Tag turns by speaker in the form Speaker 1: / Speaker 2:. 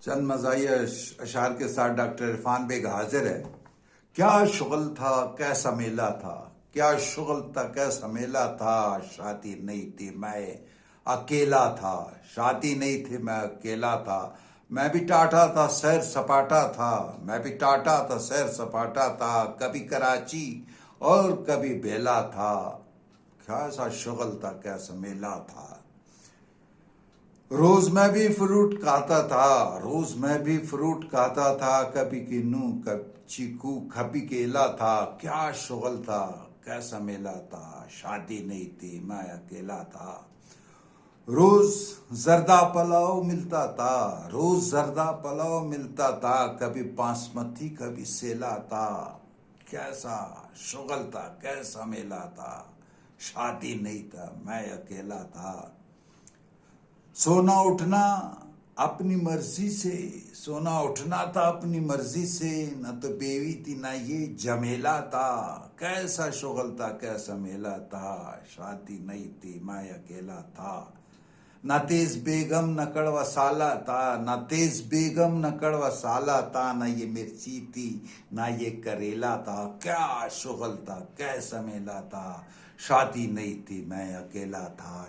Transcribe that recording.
Speaker 1: चंद मज़ाहिया अशार के साथ डॉक्टर इरफान बेग हाजिर है। क्या शुगल था, कैसा मेला था, क्या शुगल था, कैसा मेला था। शादी नहीं थी, मैं अकेला था। शादी नहीं थी, मैं अकेला था। मैं भी टाटा था, सैर सपाटा था। मैं भी टाटा था, सैर सपाटा था। कभी कराची और कभी बेला था। कैसा शुगल था, कैसा मेला था। रोज मैं भी फ्रूट खाता था, रोज मैं भी फ्रूट खाता था। कभी किन्नू, कभी चीकू, कभी केला था। क्या शुगल था, कैसा मेला था। शादी नहीं थी, मैं अकेला था। रोज जर्दा पुलाव मिलता था, रोज जर्दा पुलाव मिलता था। कभी बासमती, कभी सेला था। कैसा शुगल था, कैसा मेला था। शादी नहीं था, मैं अकेला था। सोना उठना अपनी मर्जी से, सोना उठना था अपनी मर्जी से। न तो बेवी थी, ना ये झमेला था। कैसा शुगल था, कैसा मेला था। शादी नहीं थी, मैं अकेला था। न तेज बेगम न कड़वा साला था, न तेज बेगम न कड़वा साला था। न ये मिर्ची थी, ना ये करेला था। क्या शुगल था, कैसा मेला था। शादी नहीं थी, मैं अकेला था।